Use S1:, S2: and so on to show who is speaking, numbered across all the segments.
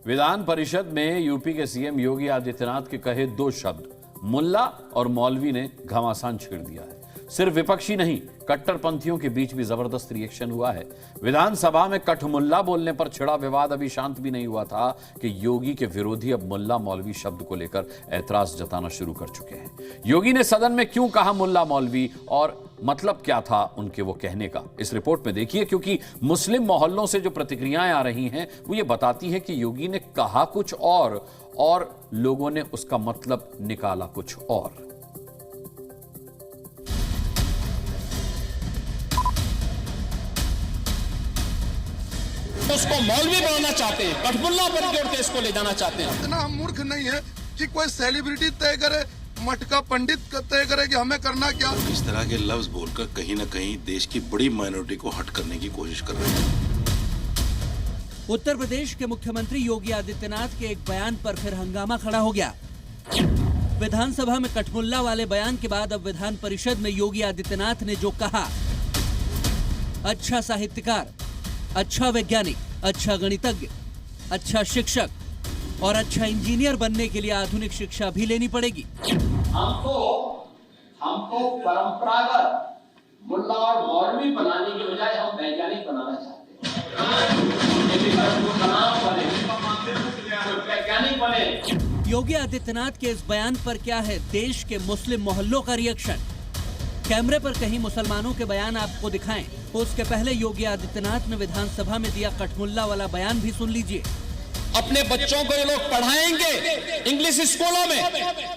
S1: विधान परिषद में यूपी के सीएम योगी आदित्यनाथ के कहे दो शब्द मुल्ला और मौलवी ने घमासान छेड़ दिया है। सिर्फ विपक्षी नहीं, कट्टरपंथियों के बीच भी जबरदस्त रिएक्शन हुआ है। विधानसभा में कठमुल्ला बोलने पर छिड़ा विवाद अभी शांत भी नहीं हुआ था कि योगी के विरोधी अब मुल्ला मौलवी शब्द को लेकर ऐतराज जताना शुरू कर चुके हैं। योगी ने सदन में क्यों कहा मुल्ला मौलवी और मतलब क्या था उनके वो कहने का, इस रिपोर्ट में देखिए, क्योंकि मुस्लिम मोहल्लों से जो प्रतिक्रियाएं आ रही हैं वो ये बताती हैं कि योगी ने कहा कुछ और लोगों ने उसका मतलब निकाला कुछ और।
S2: उसको मौलवी बनाना चाहते हैं, कठमुल्ला बन के उड़ते इसको ले जाना चाहते हैं।
S3: इतना हम मूर्ख नहीं है कि कोई सेलिब्रिटी तय करे, मटका पंडित तय करे कि हमें करना क्या।
S4: इस तरह के लफ्ज बोलकर कहीं न कहीं देश की बड़ी माइनॉरिटी को हट करने की कोशिश कर रहे हैं।
S5: उत्तर प्रदेश के मुख्यमंत्री योगी आदित्यनाथ के एक बयान पर फिर हंगामा खड़ा हो गया। विधानसभा में कठमुल्ला वाले बयान के बाद अब विधान परिषद में योगी आदित्यनाथ ने जो कहा, अच्छा साहित्यकार, अच्छा वैज्ञानिक, अच्छा गणितज्ञ, अच्छा शिक्षक और अच्छा इंजीनियर बनने के लिए आधुनिक शिक्षा भी लेनी पड़ेगी।
S2: हमको परंपरागत मुल्ला और मौलवी बनाने के बजाय हम वैज्ञानिक बनाना चाहते हैं।
S5: योगी आदित्यनाथ के इस बयान पर क्या है देश के मुस्लिम मोहल्लों का रिएक्शन? कैमरे पर कहीं मुसलमानों के बयान आपको दिखाएं, उसके पहले योगी आदित्यनाथ ने विधानसभा में दिया कठमुल्ला वाला बयान भी सुन लीजिए।
S2: अपने बच्चों को ये लोग पढ़ाएंगे इंग्लिश स्कूलों में,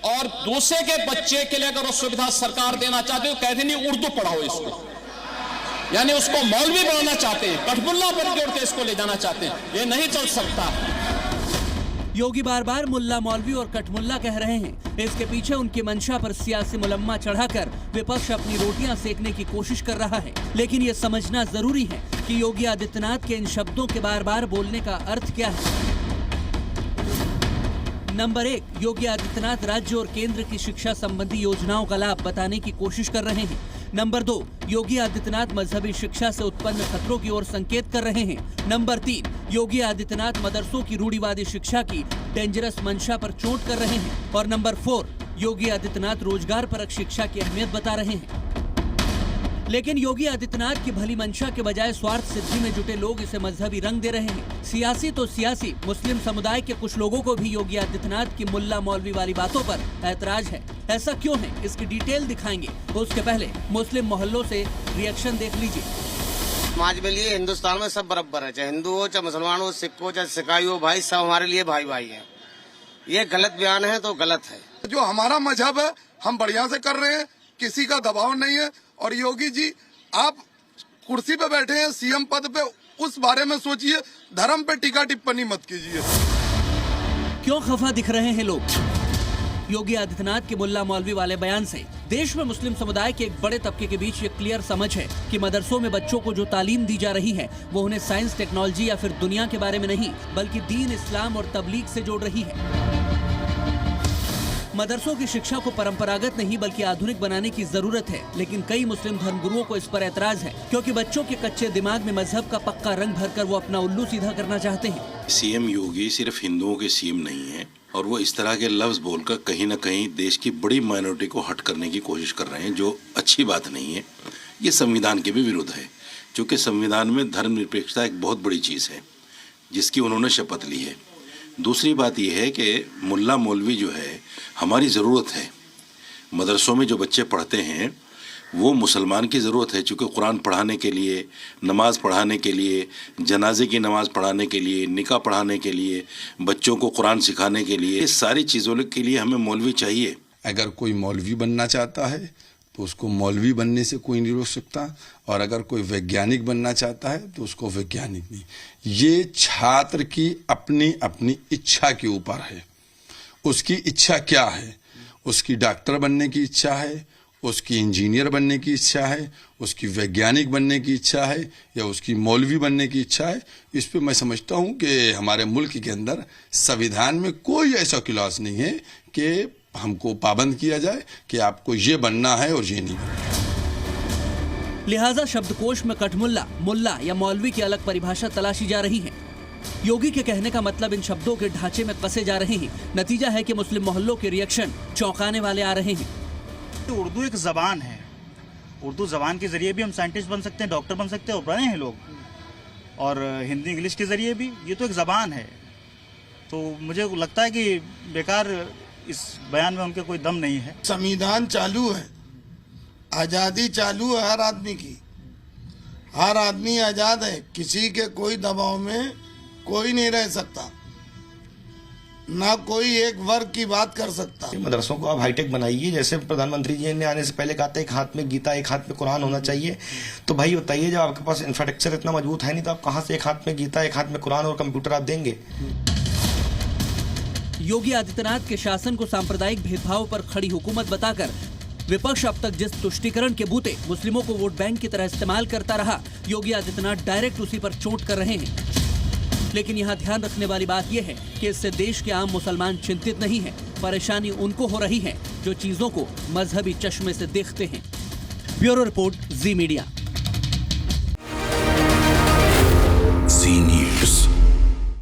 S2: और दूसरे के बच्चे के लिए अगर वो सुविधा सरकार देना चाहते हो, कहते नहीं उर्दू पढ़ाओ इसको, यानी उसको मौलवी बनाना चाहते हैं, कठमुल्ला बन के उड़ते इसको ले जाना चाहते हैं। ये नहीं चल सकता।
S5: योगी बार बार मुल्ला मौलवी और कठमुल्ला कह रहे हैं। इसके पीछे उनकी मंशा पर सियासी मुलम्मा चढ़ाकर विपक्ष अपनी रोटियां सेकने की कोशिश कर रहा है। लेकिन ये समझना जरूरी है कि योगी आदित्यनाथ के इन शब्दों के बार बार बोलने का अर्थ क्या है। नंबर 1, योगी आदित्यनाथ राज्य और केंद्र की शिक्षा संबंधी योजनाओं का लाभ बताने की कोशिश कर रहे हैं। नंबर 2, योगी आदित्यनाथ मजहबी शिक्षा से उत्पन्न खतरों की ओर संकेत कर रहे हैं। नंबर 3, योगी आदित्यनाथ मदरसों की रूढ़िवादी शिक्षा की डेंजरस मंशा पर चोट कर रहे हैं। और नंबर 4, योगी आदित्यनाथ रोजगार परक शिक्षा की अहमियत बता रहे हैं। लेकिन योगी आदित्यनाथ की भली मंशा के बजाय स्वार्थ सिद्धि में जुटे लोग इसे मजहबी रंग दे रहे हैं। सियासी तो सियासी, मुस्लिम समुदाय के कुछ लोगों को भी योगी आदित्यनाथ की मुल्ला मौलवी वाली बातों पर ऐतराज है। ऐसा क्यों है, इसकी डिटेल दिखाएंगे। उसके पहले मुस्लिम मोहल्लों से रिएक्शन देख लीजिए।
S6: समाज में लिए हिंदुस्तान में सब बराबर है, चाहे हिंदू हो, चाहे मुसलमान हो, सिख हो, चाहे सिकाई हो, भाई सब हमारे लिए भाई भाई है। ये गलत बयान है तो गलत है।
S3: जो हमारा मजहब है हम बढ़िया से कर रहे हैं, किसी का दबाव नहीं है। और योगी जी, आप कुर्सी पे बैठे हैं, सीएम पद पे, उस बारे में सोचिए, धर्म पे टीका टिप्पणी मत कीजिए।
S5: क्यों खफा दिख रहे हैं लोग योगी आदित्यनाथ के मुल्ला मौलवी वाले बयान से? देश में मुस्लिम समुदाय के एक बड़े तबके के बीच ये क्लियर समझ है कि मदरसों में बच्चों को जो तालीम दी जा रही है वो उन्हें साइंस, टेक्नोलॉजी या फिर दुनिया के बारे में नहीं, बल्कि दीन, इस्लाम और तबलीग से जोड़ रही है। मदरसों की शिक्षा को परंपरागत नहीं बल्कि आधुनिक बनाने की जरूरत है। लेकिन कई मुस्लिम धर्मगुरुओं को इस पर ऐतराज है, क्योंकि बच्चों के कच्चे दिमाग में मजहब का पक्का रंग भरकर वो अपना उल्लू सीधा करना चाहते हैं।
S4: सीएम योगी सिर्फ हिंदुओं के सीएम नहीं है, और वो इस तरह के लफ्ज बोलकर कहीं न कहीं देश की बड़ी माइनॉरिटी को हट करने की कोशिश कर रहे हैं, जो अच्छी बात नहीं है। ये संविधान के भी विरुद्ध है, क्योंकि संविधान में धर्मनिरपेक्षता एक बहुत बड़ी चीज़ है जिसकी उन्होंने शपथ ली है। दूसरी बात यह है कि मुल्ला मौलवी जो है हमारी ज़रूरत है। मदरसों में जो बच्चे पढ़ते हैं वो मुसलमान की ज़रूरत है, चूँकि कुरान पढ़ाने के लिए, नमाज़ पढ़ाने के लिए, जनाजे की नमाज़ पढ़ाने के लिए, निकाह पढ़ाने के लिए, बच्चों को कुरान सिखाने के लिए, सारी चीज़ों के लिए हमें मौलवी चाहिए।
S7: अगर कोई मौलवी बनना चाहता है तो उसको मौलवी बनने से कोई नहीं रोक सकता, और अगर कोई वैज्ञानिक बनना चाहता है तो उसको वैज्ञानिक नहीं। ये छात्र की अपनी अपनी इच्छा के ऊपर है। उसकी इच्छा क्या है? उसकी डॉक्टर बनने की इच्छा है, उसकी इंजीनियर बनने की इच्छा है, उसकी वैज्ञानिक बनने की इच्छा है, या उसकी मौलवी बनने की इच्छा है। इस पे मैं समझता हूँ कि हमारे मुल्क के अंदर संविधान में कोई ऐसा क्लॉज नहीं है कि हमको पाबंद किया जाए कि आपको ये बनना है और ये नहीं बनना।
S5: लिहाजा शब्दकोश में कठमुल्ला, मुल्ला या मौलवी की अलग परिभाषा तलाशी जा रही है। योगी के कहने का मतलब इन शब्दों के ढांचे में कसे जा रहे हैं। नतीजा है कि मुस्लिम मोहल्लों के रिएक्शन चौंकाने वाले आ रहे हैं।
S8: तो उर्दू एक ज़बान है, उर्दू ज़बान के ज़रिए भी हम साइंटिस्ट बन सकते हैं, डॉक्टर बन सकते हैं और बने हैं लोग, और हिंदी इंग्लिश के ज़रिए भी। ये तो एक ज़बान है। तो मुझे लगता है कि बेकार इस बयान में उनके कोई दम नहीं है।
S3: संविधान चालू है, आज़ादी चालू है हर आदमी की, हर आदमी आज़ाद है, किसी के कोई दबाव में कोई नहीं रह सकता, ना कोई एक वर्ग की बात कर सकता।
S9: मदरसों को आप हाईटेक बनाइए, जैसे प्रधानमंत्री जी ने आने से पहले कहा था एक हाथ में गीता एक हाथ में कुरान होना चाहिए। तो भाई बताइए, जब आपके पास इंफ्रास्ट्रक्चर इतना मजबूत है नहीं तो आप कहां से एक हाथ में गीता एक हाथ में कुरान और कंप्यूटर आप देंगे।
S5: योगी आदित्यनाथ के शासन को सांप्रदायिक भेदभाव पर खड़ी हुकूमत बताकर विपक्ष अब तक जिस तुष्टीकरण के बूते मुस्लिमों को वोट बैंक की तरह इस्तेमाल करता रहा, योगी आदित्यनाथ डायरेक्ट उसी पर चोट कर रहे हैं। लेकिन यहाँ ध्यान रखने वाली बात यह है कि इससे देश के आम मुसलमान चिंतित नहीं है। परेशानी उनको हो रही है जो चीजों को मजहबी चश्मे से देखते हैं। ब्यूरो रिपोर्ट, जी मीडिया।